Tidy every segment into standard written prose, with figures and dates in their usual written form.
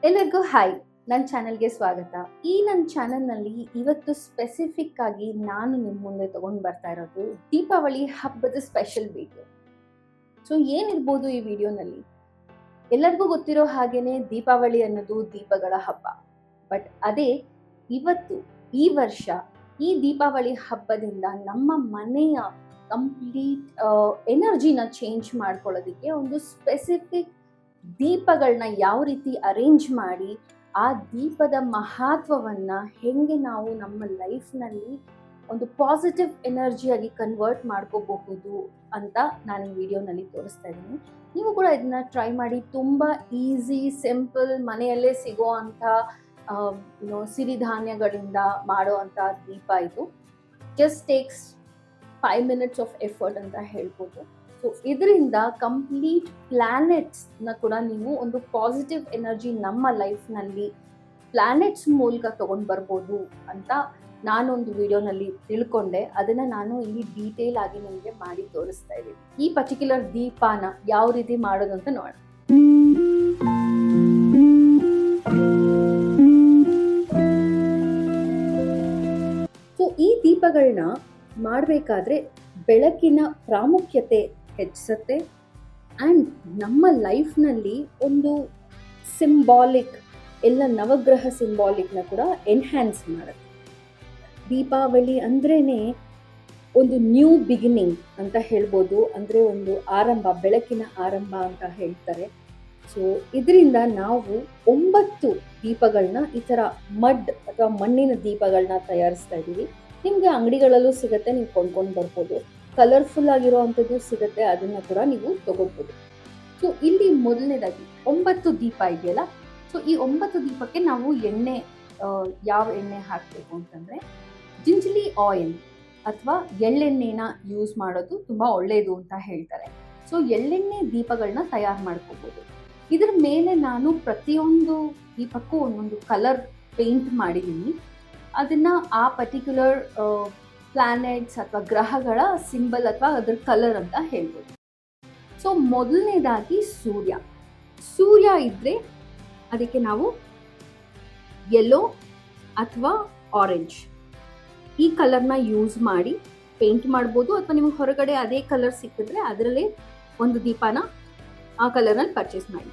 ಎಲ್ಲರಿಗೂ ಹಾಯ್, ನನ್ನ ಚಾನಲ್ಗೆ ಸ್ವಾಗತ. ಈ ನನ್ನ ಚಾನಲ್ನಲ್ಲಿ ಇವತ್ತು ಸ್ಪೆಸಿಫಿಕ್ ಆಗಿ ನಾನು ನಿಮ್ಮ ಮುಂದೆ ತಗೊಂಡು ಬರ್ತಾ ಇರೋದು ದೀಪಾವಳಿ ಹಬ್ಬದ ಸ್ಪೆಷಲ್ ವಿಡಿಯೋ. ಸೊ ಏನಿರ್ಬೋದು ಈ ವಿಡಿಯೋನಲ್ಲಿ? ಎಲ್ಲರಿಗೂ ಗೊತ್ತಿರೋ ಹಾಗೇನೆ ದೀಪಾವಳಿ ಅನ್ನೋದು ದೀಪಗಳ ಹಬ್ಬ. ಬಟ್ ಅದೇ ಇವತ್ತು ಈ ವರ್ಷ ಈ ದೀಪಾವಳಿ ಹಬ್ಬದಿಂದ ನಮ್ಮ ಮನೆಯ ಕಂಪ್ಲೀಟ್ ಎನರ್ಜಿನ ಚೇಂಜ್ ಮಾಡ್ಕೊಳ್ಳೋದಕ್ಕೆ ಒಂದು ಸ್ಪೆಸಿಫಿಕ್ ದೀಪಗಳನ್ನ ಯಾವ ರೀತಿ ಅರೇಂಜ್ ಮಾಡಿ ಆ ದೀಪದ ಮಹತ್ವವನ್ನು ಹೆಂಗೆ ನಾವು ನಮ್ಮ ಲೈಫ್ನಲ್ಲಿ ಒಂದು ಪಾಸಿಟಿವ್ ಎನರ್ಜಿಯಾಗಿ ಕನ್ವರ್ಟ್ ಮಾಡ್ಕೋಬಹುದು ಅಂತ ನಾನು ಈ ವಿಡಿಯೋನಲ್ಲಿ ತೋರಿಸ್ತಾ ಇದ್ದೀನಿ. ನೀವು ಕೂಡ ಇದನ್ನ ಟ್ರೈ ಮಾಡಿ. ತುಂಬ ಈಸಿ, ಸಿಂಪಲ್, ಮನೆಯಲ್ಲೇ ಸಿಗೋ ಅಂಥ ಸಿರಿಧಾನ್ಯಗಳಿಂದ ಮಾಡೋ ಅಂಥ ದೀಪ ಇದು. Just takes 5 minutes of effort ಅಂತ ಹೇಳ್ಬೋದು. ಸೊ ಇದರಿಂದ ಕಂಪ್ಲೀಟ್ ಪ್ಲ್ಯಾನೆಟ್ಸ್ನ ಕೂಡ ನೀವು ಒಂದು ಪಾಸಿಟಿವ್ ಎನರ್ಜಿ ನಮ್ಮ ಲೈಫ್ನಲ್ಲಿ ಪ್ಲ್ಯಾನೆಟ್ಸ್ ಮೂಲಕ ತೊಗೊಂಡು ಬರ್ಬೋದು ಅಂತ ನಾನೊಂದು ವಿಡಿಯೋನಲ್ಲಿ ತಿಳ್ಕೊಂಡೆ. ಅದನ್ನು ನಾನು ಇಲ್ಲಿ ಡೀಟೇಲ್ ಆಗಿ ನಿಮಗೆ ಮಾಡಿ ತೋರಿಸ್ತಾ ಇದ್ದೀನಿ. ಈ ಪರ್ಟಿಕ್ಯುಲರ್ ದೀಪನ ಯಾವ ರೀತಿ ಮಾಡೋದು ಅಂತ ನೋಡೋಣ. ಸೊ ಈ ದೀಪಗಳನ್ನ ಮಾಡಬೇಕಾದ್ರೆ ಬೆಳಕಿನ ಪ್ರಾಮುಖ್ಯತೆ ಹೆಚ್ಚಿಸುತ್ತೆ ಆ್ಯಂಡ್ ನಮ್ಮ ಲೈಫ್ನಲ್ಲಿ ಒಂದು ಸಿಂಬಾಲಿಕ್, ಎಲ್ಲ ನವಗ್ರಹ ಸಿಂಬಾಲಿಕ್ನ ಕೂಡ ಎನ್ಹ್ಯಾನ್ಸ್ ಮಾಡುತ್ತೆ. ದೀಪಾವಳಿ ಅಂದ್ರೇ ಒಂದು ನ್ಯೂ ಬಿಗಿನಿಂಗ್ ಅಂತ ಹೇಳ್ಬೋದು. ಅಂದರೆ ಒಂದು ಆರಂಭ, ಬೆಳಕಿನ ಆರಂಭ ಅಂತ ಹೇಳ್ತಾರೆ. ಸೊ ಇದರಿಂದ ನಾವು 9 ದೀಪಗಳನ್ನ ಈ ಥರ ಮಡ್ ಅಥವಾ ಮಣ್ಣಿನ ದೀಪಗಳನ್ನ ತಯಾರಿಸ್ತಾ ಇದ್ದೀವಿ. ನಿಮಗೆ ಅಂಗಡಿಗಳಲ್ಲೂ ಸಿಗುತ್ತೆ, ನೀವು ಕೊಂಡ್ಕೊಂಡು ಬರ್ಬೋದು. ಕಲರ್ಫುಲ್ ಆಗಿರೋ ಅಂಥದ್ದು ಸಿಗುತ್ತೆ, ಅದನ್ನು ಕೂಡ ನೀವು ತಗೋಬೋದು. ಸೊ ಇಲ್ಲಿ ಮೊದಲನೇದಾಗಿ 9 ದೀಪ ಇದೆಯಲ್ಲ, ಸೊ ಈ 9 ದೀಪಕ್ಕೆ ನಾವು ಎಣ್ಣೆ, ಯಾವ ಎಣ್ಣೆ ಹಾಕಬೇಕು ಅಂತಂದರೆ ಜಿಂಜಲಿ ಆಯಿಲ್ ಅಥವಾ ಎಳ್ಳೆಣ್ಣೆನ ಯೂಸ್ ಮಾಡೋದು ತುಂಬ ಒಳ್ಳೆಯದು ಅಂತ ಹೇಳ್ತಾರೆ. ಸೊ ಎಳ್ಳೆಣ್ಣೆ ದೀಪಗಳನ್ನ ತಯಾರು ಮಾಡ್ಕೋಬೋದು. ಇದ್ರ ಮೇಲೆ ನಾನು ಪ್ರತಿಯೊಂದು ದೀಪಕ್ಕೂ ಒಂದೊಂದು ಕಲರ್ ಪೇಂಟ್ ಮಾಡಿದ್ದೀನಿ. ಅದನ್ನು ಆ ಪರ್ಟಿಕ್ಯುಲರ್ ಪ್ಲ್ಯಾನೆಟ್ಸ್ ಅಥವಾ ಗ್ರಹಗಳ ಸಿಂಬಲ್ ಅಥವಾ ಅದರ ಕಲರ್ ಅಂತ ಹೇಳ್ಬೋದು. ಸೊ ಮೊದಲನೇದಾಗಿ ಸೂರ್ಯ ಇದ್ದರೆ ಅದಕ್ಕೆ ನಾವು ಯೆಲ್ಲೋ ಅಥವಾ ಆರೆಂಜ್ ಈ ಕಲರ್ನ ಯೂಸ್ ಮಾಡಿ ಪೇಂಟ್ ಮಾಡ್ಬೋದು. ಅಥವಾ ನಿಮಗೆ ಹೊರಗಡೆ ಅದೇ ಕಲರ್ ಸಿಕ್ಕಿದ್ರೆ ಅದರಲ್ಲೇ ಒಂದು ದೀಪನ ಆ ಕಲರ್ನಲ್ಲಿ ಪರ್ಚೇಸ್ ಮಾಡಿ.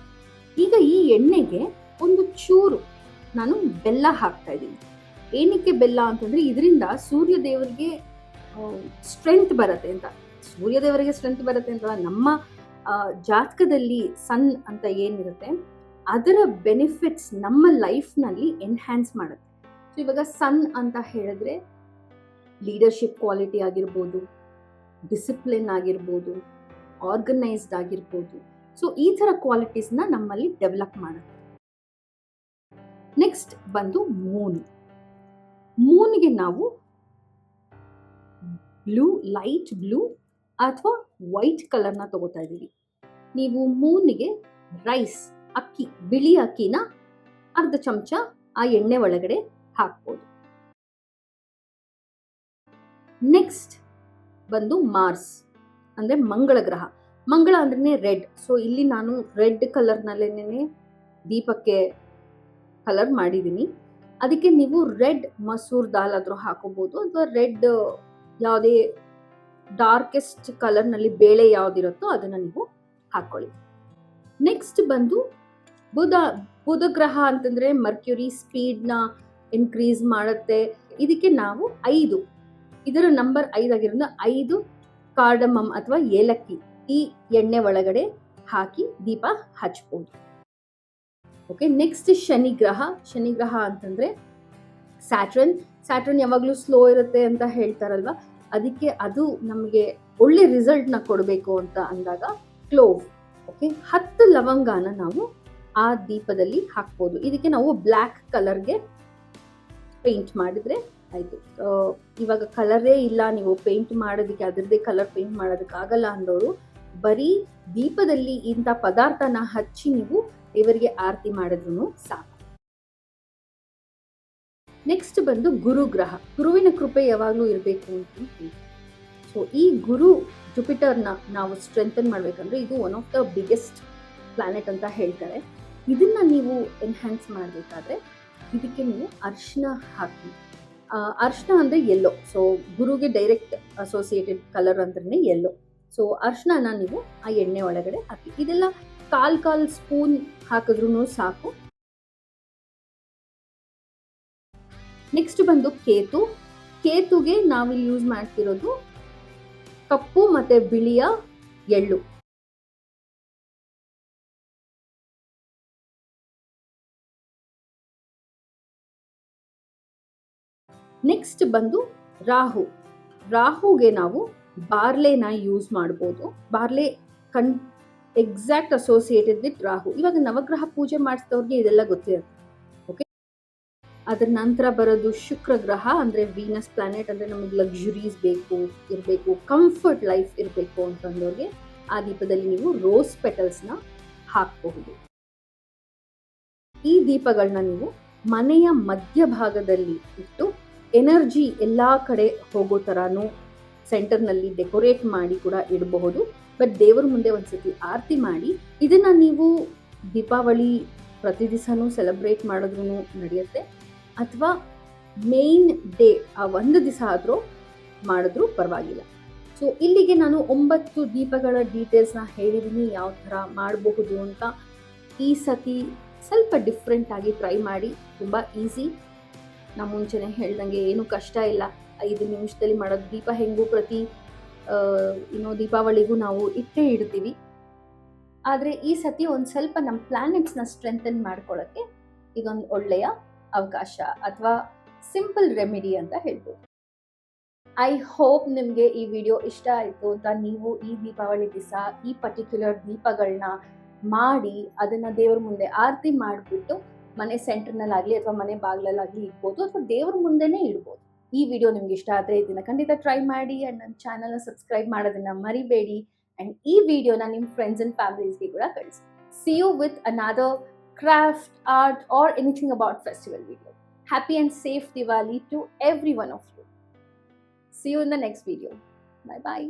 ಈಗ ಈ ಎಣ್ಣೆಗೆ ಒಂದು ಚೂರು ನಾನು ಬೆಲ್ಲ ಹಾಕ್ತಾ ಇದ್ದೀನಿ. ಏನಕ್ಕೆ ಬೆಲ್ಲ ಅಂತಂದರೆ ಇದರಿಂದ ಸೂರ್ಯದೇವರಿಗೆ ಸ್ಟ್ರೆಂತ್ ಬರುತ್ತೆ ಅಂತ. ಸೂರ್ಯದೇವರಿಗೆ ಸ್ಟ್ರೆಂತ್ ಬರುತ್ತೆ ಅಂತ ನಮ್ಮ ಜಾತಕದಲ್ಲಿ ಸನ್ ಅಂತ ಏನಿರುತ್ತೆ ಅದರ ಬೆನಿಫಿಟ್ಸ್ ನಮ್ಮ ಲೈಫ್ನಲ್ಲಿ ಎನ್ಹ್ಯಾನ್ಸ್ ಮಾಡುತ್ತೆ. ಸೊ ಇವಾಗ ಸನ್ ಅಂತ ಹೇಳಿದ್ರೆ ಲೀಡರ್ಶಿಪ್ ಕ್ವಾಲಿಟಿ ಆಗಿರ್ಬೋದು, ಡಿಸಿಪ್ಲಿನ್ ಆಗಿರ್ಬೋದು, ಆರ್ಗನೈಸ್ಡ್ ಆಗಿರ್ಬೋದು. ಸೊ ಈ ಥರ ಕ್ವಾಲಿಟೀಸ್ನ ನಮ್ಮಲ್ಲಿ ಡೆವಲಪ್ ಮಾಡುತ್ತೆ. ನೆಕ್ಸ್ಟ್ ಬಂದು ಮೂನ್ಗೆ ನಾವು ಲೈಟ್ ಬ್ಲೂ ಅಥವಾ ವೈಟ್ ಕಲರ್ನ ತಗೋತಾ ಇದ್ದೀವಿ. ನೀವು ಮೂನ್ಗೆ ರೈಸ್, ಅಕ್ಕಿ, ಬಿಳಿ ಅಕ್ಕಿನ ಅರ್ಧ ಚಮಚ ಆ ಎಣ್ಣೆ ಒಳಗಡೆ ಹಾಕ್ಬೋದು. ನೆಕ್ಸ್ಟ್ ಬಂದು ಮಾರ್ಸ್ ಅಂದರೆ ಮಂಗಳ ಗ್ರಹ. ಮಂಗಳ ಅಂದ್ರೆ ರೆಡ್. ಸೊ ಇಲ್ಲಿ ನಾನು ರೆಡ್ ಕಲರ್ನಲ್ಲೇನೆ ದೀಪಕ್ಕೆ ಕಲರ್ ಮಾಡಿದ್ದೀನಿ. ಅದಕ್ಕೆ ನೀವು ರೆಡ್ ಮಸೂರ್ ದಾಲ್ ಆದರೂ ಹಾಕೋಬೋದು ಅಥವಾ ರೆಡ್ ಯಾವುದೇ ಡಾರ್ಕೆಸ್ಟ್ ಕಲರ್ನಲ್ಲಿ ಬೇಳೆ ಯಾವುದಿರುತ್ತೋ ಅದನ್ನು ನೀವು ಹಾಕ್ಕೊಳ್ಳಿ. ನೆಕ್ಸ್ಟ್ ಬಂದು ಬುಧ ಗ್ರಹ ಅಂತಂದರೆ ಮರ್ಕ್ಯುರಿ ಸ್ಪೀಡ್ನ ಇನ್ಕ್ರೀಸ್ ಮಾಡುತ್ತೆ. ಇದಕ್ಕೆ ನಾವು 5, ಇದರ ನಂಬರ್ 5 ಆಗಿರೋದ್ರಿಂದ 5 ಕಾರ್ಡಮಮ್ ಅಥವಾ ಏಲಕ್ಕಿ ಈ ಎಣ್ಣೆ ಒಳಗಡೆ ಹಾಕಿ ದೀಪ ಹಚ್ಬೋದು. ಓಕೆ, ನೆಕ್ಸ್ಟ್ ಶನಿಗ್ರಹ ಅಂತಂದರೆ ಸ್ಯಾಟ್ರನ್ ಯಾವಾಗಲೂ ಸ್ಲೋ ಇರುತ್ತೆ ಅಂತ ಹೇಳ್ತಾರಲ್ವ, ಅದಕ್ಕೆ ಅದು ನಮಗೆ ಒಳ್ಳೆ ರಿಸಲ್ಟ್ನ ಕೊಡಬೇಕು ಅಂತ ಅಂದಾಗ ಕ್ಲೋವ್. ಓಕೆ, 10 ಲವಂಗಾನ ನಾವು ಆ ದೀಪದಲ್ಲಿ ಹಾಕ್ಬೋದು. ಇದಕ್ಕೆ ನಾವು ಬ್ಲ್ಯಾಕ್ ಕಲರ್ಗೆ ಪೇಂಟ್ ಮಾಡಿದರೆ ಆಯಿತು. ಇವಾಗ ಕಲರೇ ಇಲ್ಲ, ನೀವು ಪೇಂಟ್ ಮಾಡೋದಕ್ಕೆ ಅದರದ್ದೇ ಕಲರ್ ಪೇಂಟ್ ಮಾಡೋದಕ್ಕಾಗಲ್ಲ ಅಂದವರು ಬರೀ ದೀಪದಲ್ಲಿ ಇಂಥ ಪದಾರ್ಥನ ಹಚ್ಚಿ ನೀವು ಇವರಿಗೆ ಆರತಿ ಮಾಡಿದ್ರು ಸಾಕು. ನೆಕ್ಸ್ಟ್ ಬಂದು ಗುರುಗ್ರಹ. ಗುರುವಿನ ಕೃಪೆ ಯಾವಾಗಲೂ ಇರಬೇಕು ಅಂತ ಹೇಳ್ತೀವಿ. ಸೊ ಈ ಗುರು ಜುಪಿಟರ್ನ ನಾವು ಸ್ಟ್ರೆಂಥನ್ ಮಾಡಬೇಕಂದ್ರೆ ಇದು one of the biggest planet ಅಂತ ಹೇಳ್ತಾರೆ. ಇದನ್ನು ನೀವು ಎನ್ಹ್ಯಾನ್ಸ್ ಮಾಡಬೇಕಾದ್ರೆ ಇದಕ್ಕೆ ನೀವು ಅರಿಶಿನ ಹಾಕಿ. ಅರಿಶಿನ ಅಂದರೆ ಯೆಲ್ಲೋ, ಸೊ ಗುರುಗೆ ಡೈರೆಕ್ಟ್ ಅಸೋಸಿಯೇಟೆಡ್ ಕಲರ್ ಅಂದ್ರೆ ಯೆಲ್ಲೋ. ಸೊ ಅರಿಶಿನ ನೀವು ಆ ಎಣ್ಣೆ ಒಳಗಡೆ ಹಾಕಿ. ಇದೆಲ್ಲ ಕಾಲ್ ಸ್ಪೂನ್ ಹಾಕಿದ್ರೂ ಸಾಕು. ನೆಕ್ಸ್ಟ್ ಬಂದು ಕೇತುಗೆ ನಾವಿಲ್ಲಿ ಯೂಸ್ ಮಾಡ್ತಿರೋದು ಕಪ್ಪು ಮತ್ತೆ ಬಿಳಿಯ ಎಳ್ಳು. ನೆಕ್ಸ್ಟ್ ಬಂದು ರಾಹುಗೆ ನಾವು ಬಾರ್ಲೆನ ಯೂಸ್ ಮಾಡ್ಬೋದು. ಬಾರ್ಲೆ ಎಕ್ಸಾಕ್ಟ್ ಅಸೋಸಿಯೇಟೆಡ್ ವಿತ್ ರಾಹು. ಇವಾಗ ನವಗ್ರಹ ಪೂಜೆ ಮಾಡಿಸಿದವ್ರಿಗೆ ಇದೆಲ್ಲ ಗೊತ್ತಿರುತ್ತೆ. ಓಕೆ, ಅದರ ನಂತರ ಬರೋದು ಶುಕ್ರ ಗ್ರಹ, ಅಂದರೆ ವೀನಸ್ ಪ್ಲಾನೆಟ್. ಅಂದರೆ ನಮಗೆ ಲಕ್ಸುರೀಸ್ ಇರಬೇಕು, ಕಂಫರ್ಟ್ ಲೈಫ್ ಇರಬೇಕು ಅಂತಂದವ್ರಿಗೆ ಆ ದೀಪದಲ್ಲಿ ನೀವು ರೋಸ್ ಪೆಟಲ್ಸ್ನ ಹಾಕಬಹುದು. ಈ ದೀಪಗಳನ್ನ ನೀವು ಮನೆಯ ಮಧ್ಯಭಾಗದಲ್ಲಿ ಇಟ್ಟು ಎನರ್ಜಿ ಎಲ್ಲ ಕಡೆ ಹೋಗೋ ಥರನೂ ಸೆಂಟರ್ನಲ್ಲಿ ಡೆಕೋರೇಟ್ ಮಾಡಿ ಕೂಡ ಇಡಬಹುದು. ಬಟ್ ದೇವರ ಮುಂದೆ ಒಂದ್ಸತಿ ಆರತಿ ಮಾಡಿ ಇದನ್ನು ನೀವು ದೀಪಾವಳಿ ಪ್ರತಿ ದಿವಸನೂ ಸೆಲೆಬ್ರೇಟ್ ಮಾಡಿದ್ರೂ ನಡೆಯುತ್ತೆ, ಅಥವಾ ಮೇನ್ ಡೇ ಆ ಒಂದು ದಿವಸ ಆದರೂ ಮಾಡಿದ್ರೂ ಪರವಾಗಿಲ್ಲ. ಸೊ ಇಲ್ಲಿಗೆ ನಾನು 9 ದೀಪಗಳ ಡೀಟೇಲ್ಸ್ನ ಹೇಳಿದ್ದೀನಿ, ಯಾವ ಥರ ಮಾಡಬಹುದು ಅಂತ. ಈ ಸತಿ ಸ್ವಲ್ಪ ಡಿಫ್ರೆಂಟ್ ಆಗಿ ಟ್ರೈ ಮಾಡಿ, ತುಂಬ ಈಸಿ. ನಾವು ಮುಂಚೆನೇ ಹೇಳ್ದಂಗೆ ಏನು ಕಷ್ಟ ಇಲ್ಲ, 5 ನಿಮಿಷದಲ್ಲಿ ಮಾಡೋದು. ದೀಪ ಹೆಂಗೂ ಪ್ರತಿ ದೀಪಾವಳಿಗೂ ನಾವು ಇಟ್ಟೇ ಇಡ್ತೀವಿ. ಆದರೆ ಈ ಸತಿ ಒಂದು ಸ್ವಲ್ಪ ನಮ್ಮ ಪ್ಲಾನೆಟ್ಸ್ನ ಸ್ಟ್ರೆಂಥನ್ ಮಾಡ್ಕೊಳ್ಳೋಕ್ಕೆ ಇದೊಂದು ಒಳ್ಳೆಯ ಅವಕಾಶ, ಅಥವಾ ಸಿಂಪಲ್ ರೆಮಿಡಿ ಅಂತ ಹೇಳ್ಬೋದು. ಐ ಹೋಪ್ ನಿಮಗೆ ಈ ವಿಡಿಯೋ ಇಷ್ಟ ಆಯಿತು ಅಂತ. ನೀವು ಈ ದೀಪಾವಳಿ ದಿವಸ ಈ ಪರ್ಟಿಕ್ಯುಲರ್ ದೀಪಗಳನ್ನ ಮಾಡಿ ಅದನ್ನು ದೇವ್ರ ಮುಂದೆ ಆರತಿ ಮಾಡಿಬಿಟ್ಟು ಮನೆ ಸೆಂಟರ್ನಲ್ಲಾಗಲಿ ಅಥವಾ ಮನೆ ಬಾಗಿಲಲ್ಲಾಗಲಿ ಇಡ್ಬೋದು, ಅಥವಾ ದೇವ್ರ ಮುಂದೆನೇ ಇಡ್ಬೋದು. ಈ ವಿಡಿಯೋ ನಿಮ್ಗೆ ಇಷ್ಟ ಆದರೆ ಇದನ್ನು ಖಂಡಿತ ಟ್ರೈ ಮಾಡಿ. ಆ್ಯಂಡ್ ನನ್ನ ಚಾನಲ್ನ ಸಬ್ಸ್ಕ್ರೈಬ್ ಮಾಡೋದನ್ನು ಮರಿಬೇಡಿ. ಆ್ಯಂಡ್ ಈ ವಿಡಿಯೋನ ನಿಮ್ಮ ಫ್ರೆಂಡ್ಸ್ ಆ್ಯಂಡ್ ಫ್ಯಾಮಿಲೀಸ್ಗೆ ಕೂಡ ಕಳಿಸಿ. See you with another craft, art or anything about festival video. Happy and safe Diwali to every one of you. See you in the next video. Bye bye.